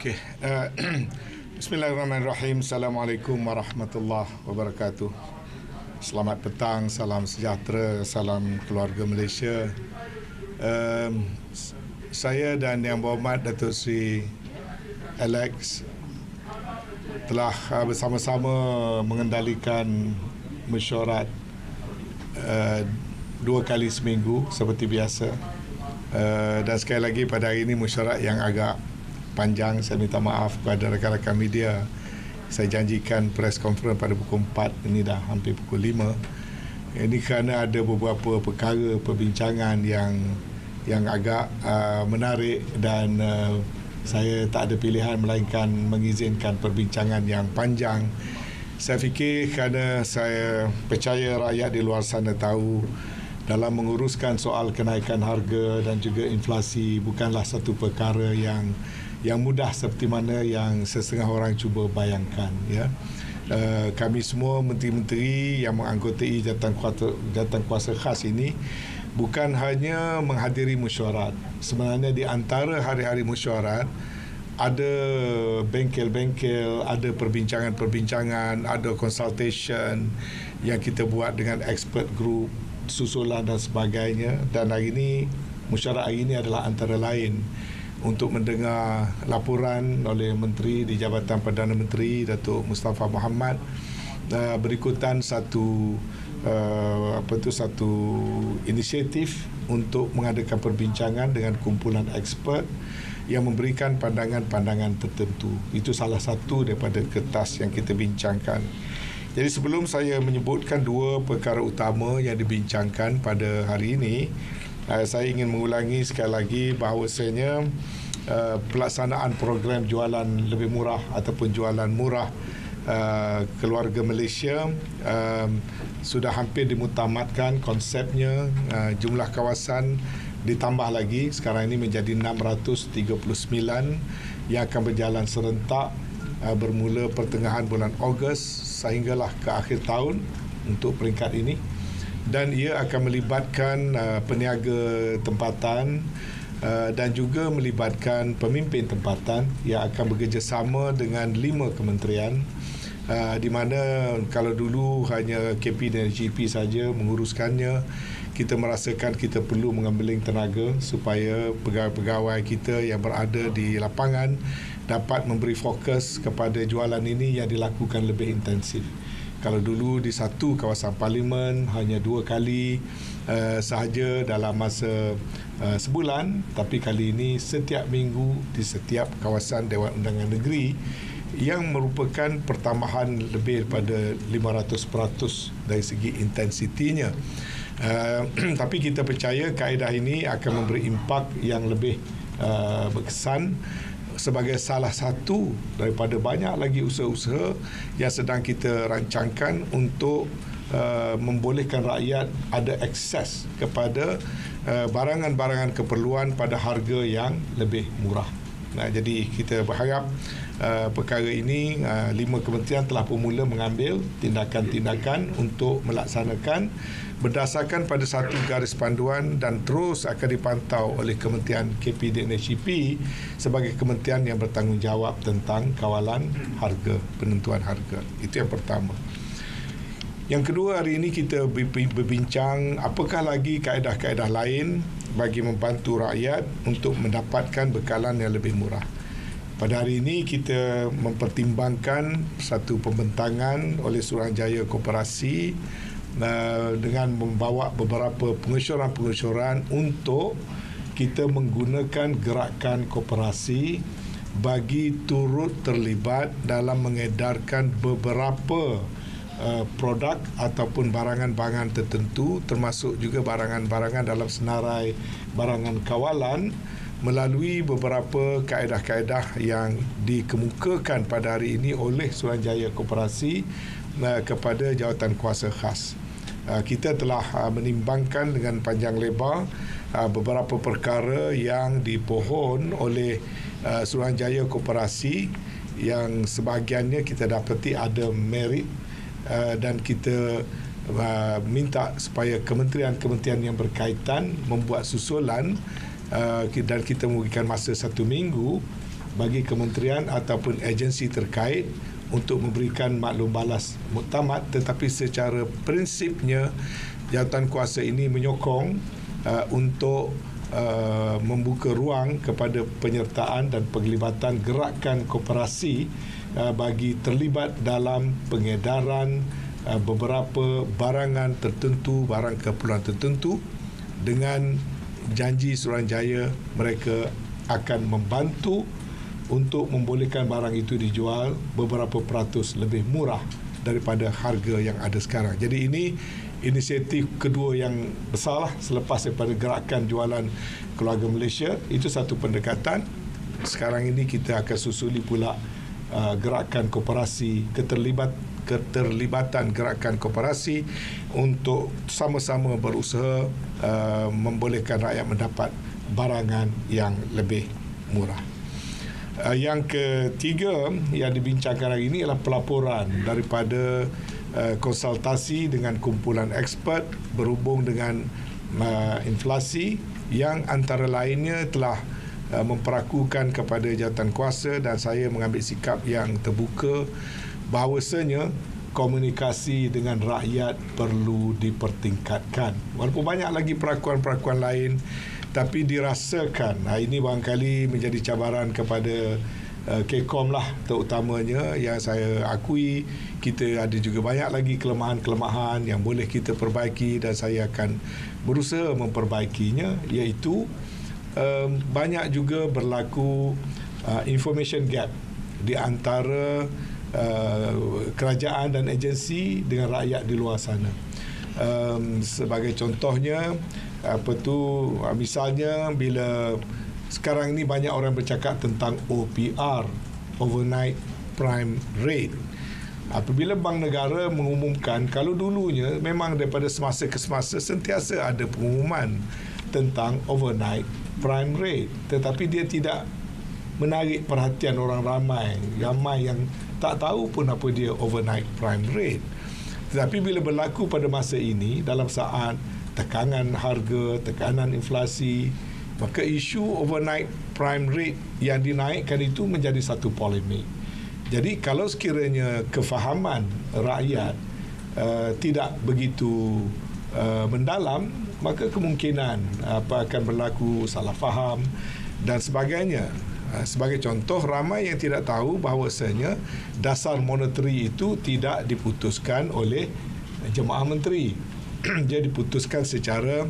Okey. Bismillahirrahmanirrahim. Assalamualaikum warahmatullahi wabarakatuh. Selamat petang, salam sejahtera, salam keluarga Malaysia. Saya dan Yang Berhormat Datuk Seri Alex telah bersama-sama mengendalikan mesyuarat 2 kali seminggu seperti biasa. Dan sekali lagi pada hari ini mesyuarat yang agak panjang. Saya minta maaf kepada rakan-rakan media. Saya janjikan press conference pada pukul 4, ini dah hampir pukul 5. Ini kerana ada beberapa perkara perbincangan yang agak menarik dan saya tak ada pilihan melainkan mengizinkan perbincangan yang panjang. Saya fikir kerana saya percaya rakyat di luar sana tahu dalam menguruskan soal kenaikan harga dan juga inflasi bukanlah satu perkara yang mudah seperti mana yang setengah orang cuba bayangkan, ya. Kami semua menteri-menteri yang menganggotai jawatan kuasa khas ini bukan hanya menghadiri mesyuarat. Sebenarnya di antara hari-hari mesyuarat ada bengkel-bengkel, ada perbincangan-perbincangan, ada consultation yang kita buat dengan expert group, susulan dan sebagainya. Dan hari ini, mesyuarat hari ini adalah antara lain untuk mendengar laporan oleh Menteri di Jabatan Perdana Menteri Datuk Mustafa Mohamed berikutan satu inisiatif untuk mengadakan perbincangan dengan kumpulan expert yang memberikan pandangan-pandangan tertentu. Itu salah satu daripada kertas yang kita bincangkan. Jadi sebelum saya menyebutkan 2 perkara utama yang dibincangkan pada hari ini, saya ingin mengulangi sekali lagi bahawasanya pelaksanaan program jualan lebih murah ataupun jualan murah keluarga Malaysia sudah hampir dimutamatkan konsepnya. Jumlah kawasan ditambah lagi, sekarang ini menjadi 639 yang akan berjalan serentak bermula pertengahan bulan Ogos sehinggalah ke akhir tahun untuk peringkat ini. Dan ia akan melibatkan peniaga tempatan dan juga melibatkan pemimpin tempatan yang akan bekerjasama dengan 5 kementerian, di mana kalau dulu hanya KP dan GP saja menguruskannya, kita merasakan kita perlu mengambiling tenaga supaya pegawai-pegawai kita yang berada di lapangan dapat memberi fokus kepada jualan ini yang dilakukan lebih intensif. Kalau dulu di satu kawasan parlimen hanya 2 kali sahaja dalam masa sebulan, tapi kali ini setiap minggu di setiap kawasan Dewan Undangan Negeri, yang merupakan pertambahan lebih daripada 500% dari segi intensitinya. Tapi kita percaya kaedah ini akan memberi impak yang lebih berkesan sebagai salah satu daripada banyak lagi usaha-usaha yang sedang kita rancangkan untuk membolehkan rakyat ada akses kepada barangan-barangan keperluan pada harga yang lebih murah. Jadi kita berharap perkara ini 5 kementerian telah pun mula mengambil tindakan-tindakan untuk melaksanakan berdasarkan pada satu garis panduan dan terus akan dipantau oleh Kementerian KP dan HCP sebagai kementerian yang bertanggungjawab tentang kawalan harga, penentuan harga. Itu yang pertama. Yang kedua, hari ini kita berbincang apakah lagi kaedah-kaedah lain bagi membantu rakyat untuk mendapatkan bekalan yang lebih murah. Pada hari ini kita mempertimbangkan satu pembentangan oleh Suruhanjaya Koperasi dengan membawa beberapa pengesyuaran-pengesyuaran untuk kita menggunakan gerakan koperasi bagi turut terlibat dalam mengedarkan beberapa produk ataupun barangan-barangan tertentu, termasuk juga barangan-barangan dalam senarai barangan kawalan melalui beberapa kaedah-kaedah yang dikemukakan pada hari ini oleh Suruhanjaya Koperasi kepada jawatan kuasa khas. Kita telah menimbangkan dengan panjang lebar beberapa perkara yang dipohon oleh Suruhanjaya Koperasi yang sebahagiannya kita dapati ada merit, dan kita minta supaya kementerian-kementerian yang berkaitan membuat susulan dan kita memberikan masa 1 minggu bagi kementerian ataupun agensi terkait untuk memberikan maklum balas muktamad, tetapi secara prinsipnya jawatankuasa ini menyokong untuk membuka ruang kepada penyertaan dan penglibatan gerakan koperasi bagi terlibat dalam pengedaran beberapa barangan tertentu, barang keperluan tertentu, dengan janji Suruhanjaya mereka akan membantu untuk membolehkan barang itu dijual beberapa peratus lebih murah daripada harga yang ada sekarang. Jadi ini inisiatif kedua yang besarlah selepas daripada gerakan jualan keluarga Malaysia. Itu satu pendekatan. Sekarang ini kita akan susuli pula gerakan koperasi, keterlibatan gerakan koperasi untuk sama-sama berusaha membolehkan rakyat mendapat barangan yang lebih murah. Yang ketiga yang dibincangkan hari ini ialah pelaporan daripada konsultasi dengan kumpulan expert berhubung dengan inflasi yang antara lainnya telah memperakukan kepada jawatankuasa, dan saya mengambil sikap yang terbuka bahawasanya komunikasi dengan rakyat perlu dipertingkatkan. Walaupun banyak lagi perakuan-perakuan lain, tapi dirasakan ini barangkali menjadi cabaran kepada KCOM lah terutamanya, yang saya akui kita ada juga banyak lagi kelemahan-kelemahan yang boleh kita perbaiki, dan saya akan berusaha memperbaikinya, iaitu banyak juga berlaku information gap di antara kerajaan dan agensi dengan rakyat di luar sana. Sebagai contohnya, misalnya bila sekarang ini banyak orang bercakap tentang OPR, Overnight Prime Rate. Apabila Bank Negara mengumumkan, kalau dulunya memang daripada semasa ke semasa sentiasa ada pengumuman tentang overnight prime rate, tetapi dia tidak menarik perhatian orang ramai yang tak tahu pun apa dia overnight prime rate. Tetapi bila berlaku pada masa ini, dalam saat tekanan harga, tekanan inflasi, maka isu overnight prime rate yang dinaikkan itu menjadi satu polemik. Jadi kalau sekiranya kefahaman rakyat tidak begitu mendalam, maka kemungkinan akan berlaku salah faham dan sebagainya. Sebagai contoh, ramai yang tidak tahu bahawasanya dasar monetary itu tidak diputuskan oleh Jemaah Menteri. Dia diputuskan secara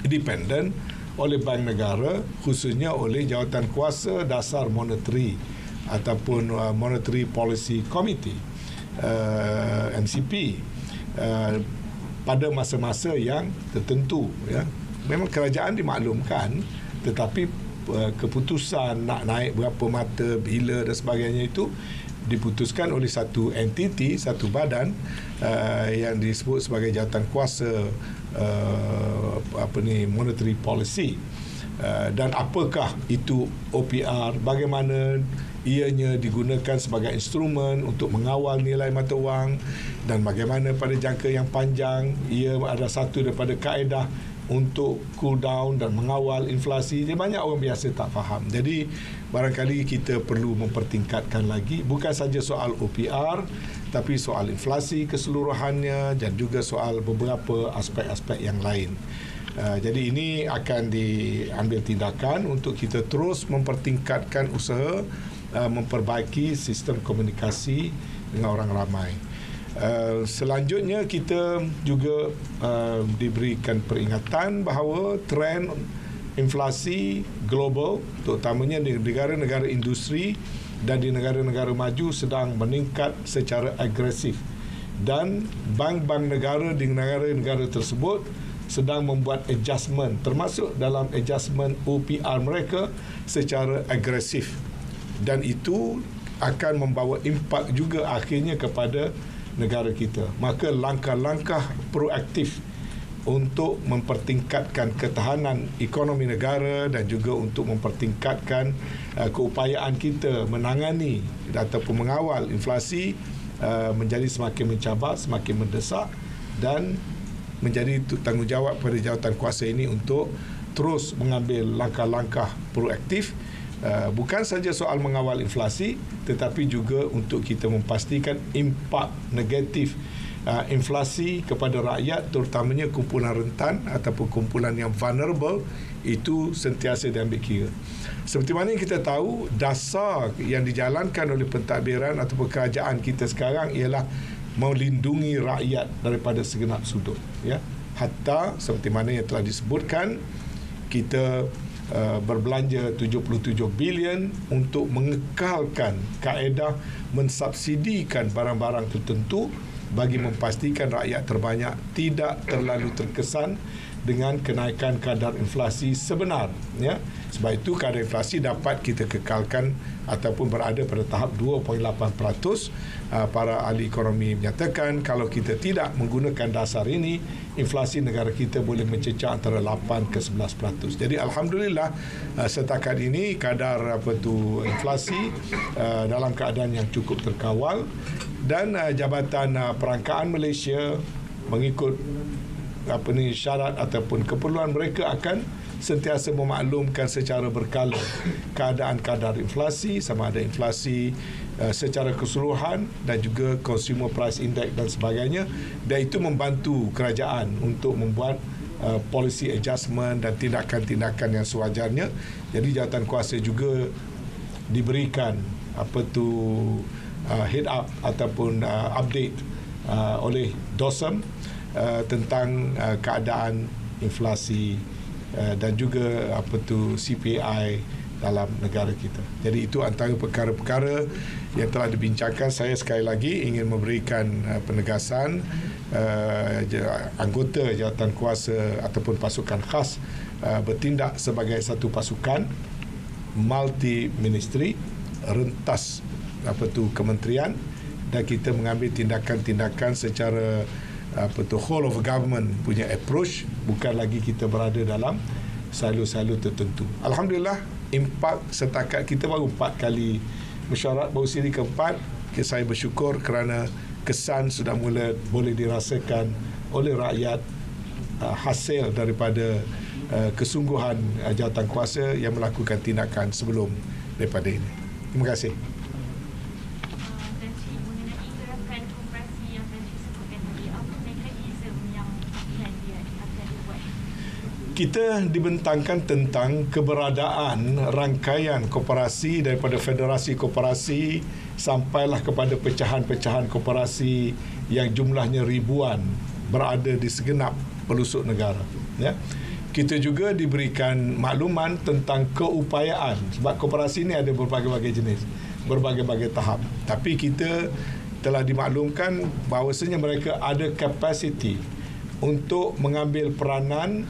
independen oleh Bank Negara, khususnya oleh Jawatankuasa Dasar Monetary ataupun Monetary Policy Committee, MCP, pada masa-masa yang tertentu. Ya. Memang kerajaan dimaklumkan, tetapi keputusan nak naik berapa mata, bila dan sebagainya itu diputuskan oleh satu entiti, satu badan yang disebut sebagai Jawatankuasa Monetary Policy. Dan apakah itu OPR, bagaimana ianya digunakan sebagai instrumen untuk mengawal nilai mata wang, dan bagaimana pada jangka yang panjang ia adalah satu daripada kaedah untuk cool down dan mengawal inflasi. Dia banyak orang biasa tak faham. Jadi barangkali kita perlu mempertingkatkan lagi, bukan saja soal OPR, tapi soal inflasi keseluruhannya dan juga soal beberapa aspek-aspek yang lain. Jadi ini akan diambil tindakan untuk kita terus mempertingkatkan usaha memperbaiki sistem komunikasi dengan orang ramai. Selanjutnya kita juga diberikan peringatan bahawa trend inflasi global, terutamanya di negara-negara industri dan di negara-negara maju, sedang meningkat secara agresif, dan bank-bank negara di negara-negara tersebut sedang membuat adjustment, termasuk dalam adjustment OPR mereka secara agresif, dan itu akan membawa impak juga akhirnya kepada negara kita. Maka langkah-langkah proaktif untuk mempertingkatkan ketahanan ekonomi negara dan juga untuk mempertingkatkan keupayaan kita menangani ataupun mengawal inflasi menjadi semakin mencabar, semakin mendesak, dan menjadi tanggungjawab pada jawatankuasa ini untuk terus mengambil langkah-langkah proaktif bukan saja soal mengawal inflasi, tetapi juga untuk kita memastikan impak negatif inflasi kepada rakyat, terutamanya kumpulan rentan ataupun kumpulan yang vulnerable, itu sentiasa diambil kira. Seperti mana yang kita tahu, dasar yang dijalankan oleh pentadbiran ataupun kerajaan kita sekarang ialah melindungi rakyat daripada segenap sudut, ya. Hatta seperti mana yang telah disebutkan, kita berbelanja 77 bilion untuk mengekalkan kaedah mensubsidikan barang-barang tertentu bagi memastikan rakyat terbanyak tidak terlalu terkesan dengan kenaikan kadar inflasi sebenar, ya. Sebab itu kadar inflasi dapat kita kekalkan ataupun berada pada tahap 2.8%. Para ahli ekonomi menyatakan kalau kita tidak menggunakan dasar ini, inflasi negara kita boleh mencecah antara 8 ke 11%. Jadi alhamdulillah setakat ini kadar inflasi dalam keadaan yang cukup terkawal, dan Jabatan Perangkaan Malaysia mengikut syarat ataupun keperluan mereka akan sentiasa memaklumkan secara berkala keadaan kadar inflasi, sama ada inflasi secara keseluruhan dan juga consumer price index dan sebagainya, dan itu membantu kerajaan untuk membuat policy adjustment dan tindakan-tindakan yang sewajarnya. Jadi jawatan kuasa juga diberikan head up ataupun update oleh DOSM tentang keadaan inflasi dan juga CPI dalam negara kita. Jadi itu antara perkara-perkara yang telah dibincangkan. Saya sekali lagi ingin memberikan penegasan, anggota jawatan kuasa ataupun pasukan khas bertindak sebagai satu pasukan multi ministry, rentas kementerian, dan kita mengambil tindakan-tindakan secara whole of government punya approach, bukan lagi kita berada dalam silo-silo tertentu. Alhamdulillah, impak setakat kita baru 4 kali mesyuarat, baru siri keempat. Saya bersyukur kerana kesan sudah mula boleh dirasakan oleh rakyat hasil daripada kesungguhan jawatan kuasa yang melakukan tindakan sebelum daripada ini. Terima kasih. Kita dibentangkan tentang keberadaan rangkaian koperasi daripada federasi koperasi sampailah kepada pecahan-pecahan koperasi yang jumlahnya ribuan berada di segenap pelosok negara, ya. Kita juga diberikan makluman tentang keupayaan, sebab koperasi ini ada berbagai-bagai jenis, berbagai-bagai tahap, tapi kita telah dimaklumkan bahawasanya mereka ada kapasiti untuk mengambil peranan.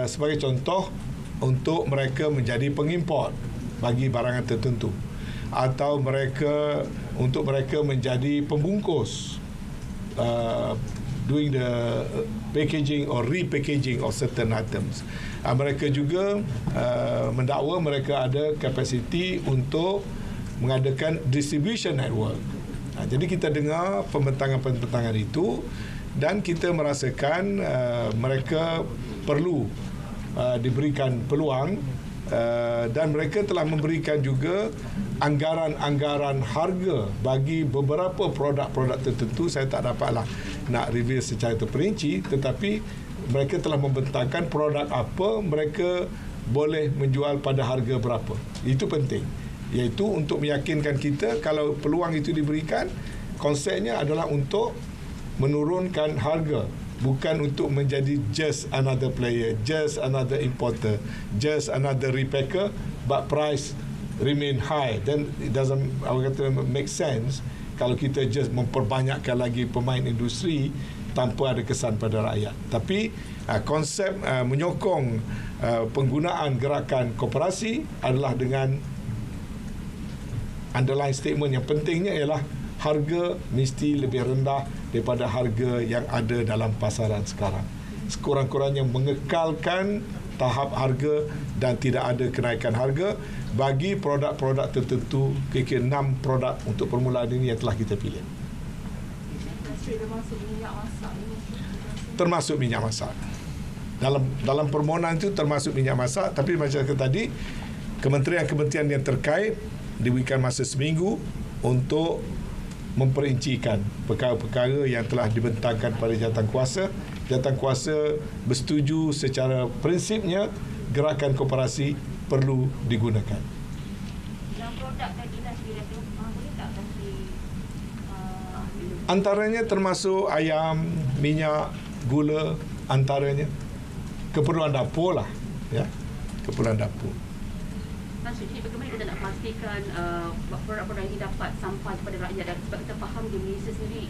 Sebagai contoh, untuk mereka menjadi pengimport bagi barangan tertentu, atau untuk mereka menjadi pembungkus, doing the packaging or repackaging of certain items. Mereka juga mendakwa mereka ada kapasiti untuk mengadakan distribution network. Jadi kita dengar pembentangan-pembentangan itu, dan kita merasakan mereka perlu diberikan peluang, dan mereka telah memberikan juga anggaran-anggaran harga bagi beberapa produk-produk tertentu. Saya tak dapatlah nak reveal secara terperinci, tetapi mereka telah membentangkan produk apa mereka boleh menjual pada harga berapa. Itu penting, iaitu untuk meyakinkan kita kalau peluang itu diberikan, konsepnya adalah untuk menurunkan harga, bukan untuk menjadi just another player, just another importer, just another repacker, but price remain high. Then it doesn't make sense kalau kita just memperbanyakkan lagi pemain industri tanpa ada kesan pada rakyat. Tapi konsep menyokong penggunaan gerakan koperasi adalah dengan underline statement yang pentingnya ialah harga mesti lebih rendah daripada harga yang ada dalam pasaran sekarang. Sekurang-kurangnya mengekalkan tahap harga dan tidak ada kenaikan harga bagi produk-produk tertentu. Kira-kira 6 produk untuk permulaan ini yang telah kita pilih. Termasuk minyak masak. Dalam permohonan itu termasuk minyak masak, tapi macam kata tadi, kementerian-kementerian yang terkait diberikan masa seminggu untuk memperincikan perkara-perkara yang telah dibentangkan pada jawatankuasa. Jawatankuasa bersetuju secara prinsipnya gerakan koperasi perlu digunakan. Yang produk dan industri itu boleh tak kasih Antaranya termasuk ayam, minyak, gula, antaranya keperluan dapur lah, ya, keperluan dapur. Jadi bagaimana kita nak pastikan produk-produk ini dapat sampai kepada rakyat, dan sebab kita faham di Malaysia sendiri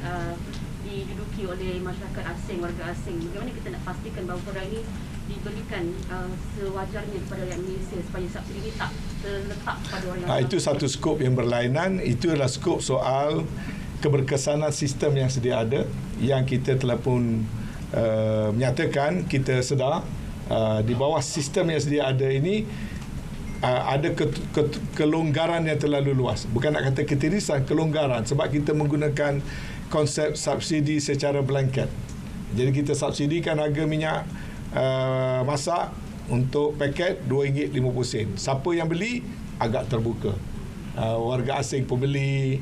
diduduki oleh masyarakat asing, warga asing. Bagaimana kita nak pastikan bahawa produk ini diberikan sewajarnya kepada rakyat Malaysia supaya subsidi ini tak terletak pada orang yang Itu satu skop yang berlainan. Itu adalah skop soal keberkesanan sistem yang sedia ada, yang kita telah pun menyatakan kita sedar di bawah sistem yang sedia ada ini ada kelonggaran yang terlalu luas. Bukan nak kata ketirisan, kelonggaran, sebab kita menggunakan konsep subsidi secara blanket. Jadi kita subsidikan harga minyak masak untuk paket RM2.50. Siapa yang beli agak terbuka. Warga asing pun beli,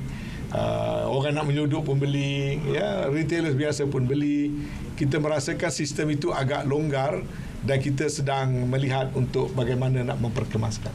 orang nak menyuduk pun beli, ya, retailers biasa pun beli. Kita merasakan sistem itu agak longgar dan kita sedang melihat untuk bagaimana nak memperkemaskan.